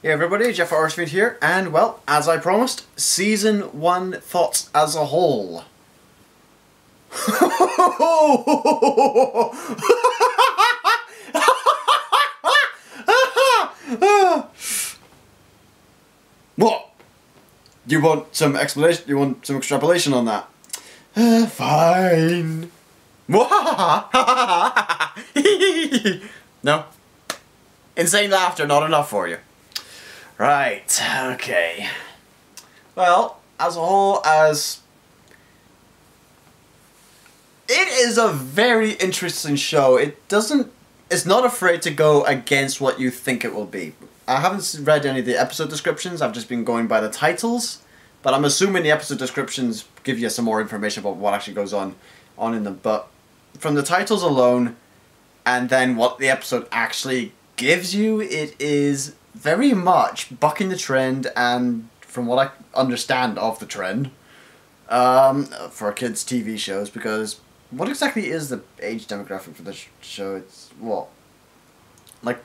Hey everybody, JaffaArchfiend here, and well, as I promised, Season 1 thoughts as a whole. What? You want some explanation? You want some extrapolation on that? Fine. No? Insane laughter, not enough for you. Right, okay. Well, as a whole, it is a very interesting show. It's not afraid to go against what you think it will be. I haven't read any of the episode descriptions, I've just been going by the titles, but I'm assuming the episode descriptions give you some more information about what actually goes on in them. But from the titles alone, and then what the episode actually gives you, it is very much bucking the trend, and from what I understand of the trend, for kids' TV shows, because what exactly is the age demographic for this show? It's, what, like,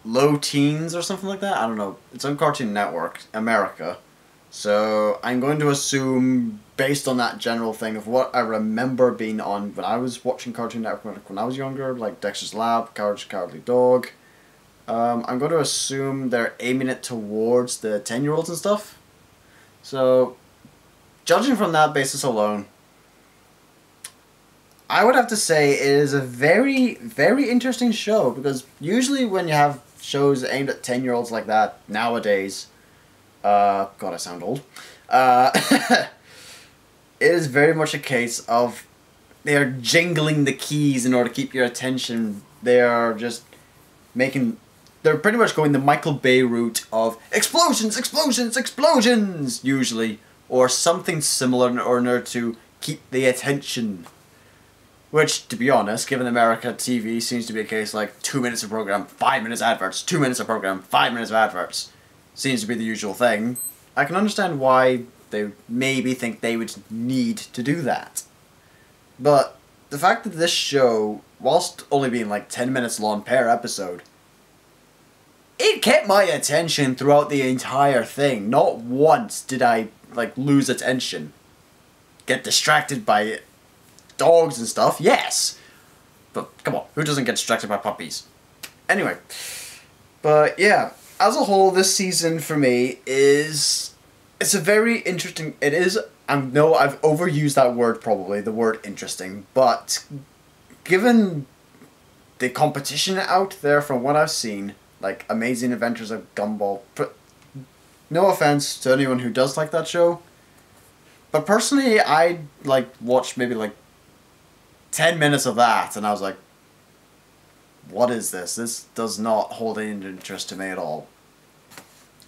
low teens or something like that? I don't know. It's on Cartoon Network, America, so I'm going to assume, based on that general thing of what I remember being on when I was watching Cartoon Network when I was younger, like Dexter's Lab, Courage the Cowardly Dog, I'm going to assume they're aiming it towards the 10-year-olds and stuff. So, judging from that basis alone, I would have to say it is a very, very interesting show, because usually when you have shows aimed at 10-year-olds like that nowadays, God, I sound old, it is very much a case of they are jingling the keys in order to keep your attention. They are just they're pretty much going the Michael Bay route of explosions, explosions, explosions, usually, or something similar in order to keep the attention. Which, to be honest, given America TV, seems to be a case like 2 minutes of program, 5 minutes adverts, 2 minutes of program, 5 minutes of adverts. Seems to be the usual thing. I can understand why they maybe think they would need to do that. But the fact that this show, whilst only being like 10 minutes long per episode, it kept my attention throughout the entire thing. Not once did I, like, lose attention. Get distracted by dogs and stuff, yes. But, come on, who doesn't get distracted by puppies? Anyway. But, yeah. As a whole, this season, for me, it's a very interesting, I know I've overused that word probably, the word interesting, but given the competition out there from what I've seen, like Amazing Adventures of Gumball, no offense to anyone who does like that show, but personally I watched maybe like 10 minutes of that and I was like, what is this? This does not hold any interest to me at all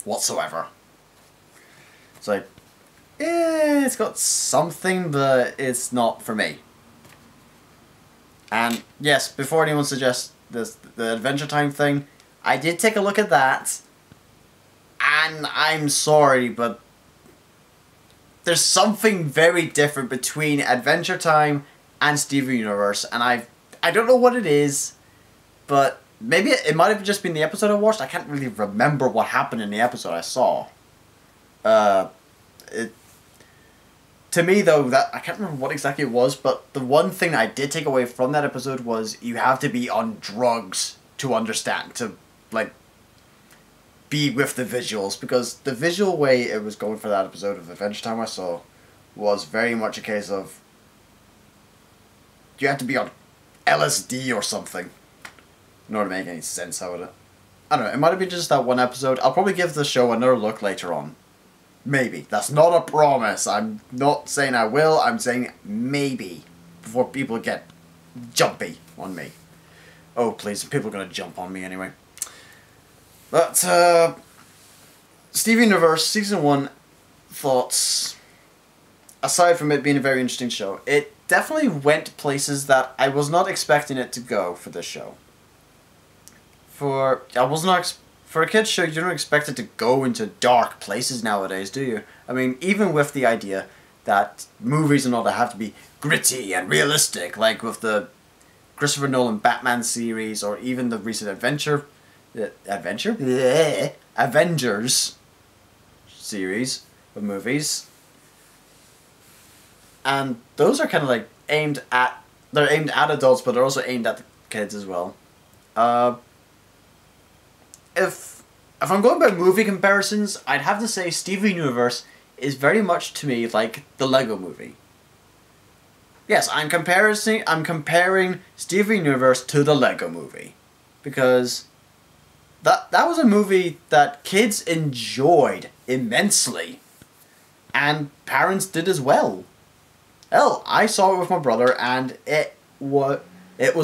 whatsoever. It's like, it's got something, but it's not for me. And yes, before anyone suggests the Adventure Time thing, I did take a look at that, and I'm sorry, but there's something very different between Adventure Time and Steven Universe, and I don't know what it is, but maybe it might have just been the episode I watched. I can't really remember what happened in the episode I saw. To me though, I can't remember what exactly it was, but the one thing I did take away from that episode was you have to be on drugs to understand, to like be with the visuals, because the visual way it was going for that episode of Adventure Time I saw was very much a case of you have to be on LSD or something in order to make any sense out of it. I don't know, it might have been just that one episode. I'll probably give the show another look later on. Maybe. That's not a promise. I'm not saying I will, I'm saying maybe. Before people get jumpy on me. Oh please, people are going to jump on me anyway. But, Steven Universe, Season 1, thoughts. Aside from it being a very interesting show, it definitely went places that I was not expecting it to go for this show. For a kid's show, you don't expect it to go into dark places nowadays, do you? I mean, even with the idea that movies and all that have to be gritty and realistic, like with the Christopher Nolan Batman series, or even the recent Adventure? Bleh. Avengers series of movies. And those are kind of like they're aimed at adults, but they're also aimed at the kids as well. If I'm going by movie comparisons, I'd have to say Steven Universe is very much to me like the Lego Movie. Yes, I'm comparing Steven Universe to the Lego Movie, because that was a movie that kids enjoyed immensely, and parents did as well. Hell, I saw it with my brother, and it was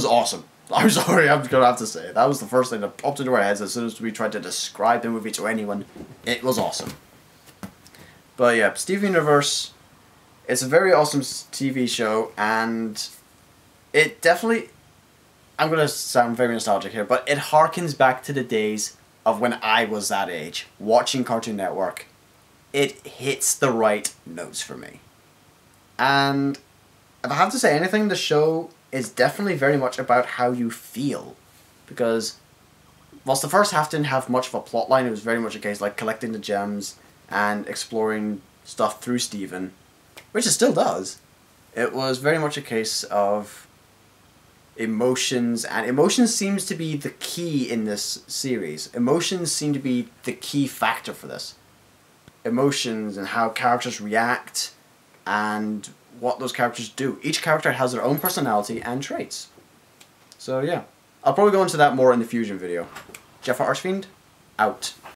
awesome. I'm sorry, I'm gonna have to say it. That was the first thing that popped into our heads as soon as we tried to describe the movie to anyone. It was awesome. But yeah, Steven Universe, it's a very awesome TV show, and it definitely, I'm gonna sound very nostalgic here, but it harkens back to the days of when I was that age, watching Cartoon Network. It hits the right notes for me. And if I have to say anything, the show is definitely very much about how you feel. Because whilst the first half didn't have much of a plot line, it was very much a case like collecting the gems and exploring stuff through Steven, which it still does. It was very much a case of emotions, and emotions seems to be the key in this series. Emotions seem to be the key factor for this. Emotions and how characters react and what those characters do. Each character has their own personality and traits. So yeah, I'll probably go into that more in the Fusion video. JaffaArchfiend, out.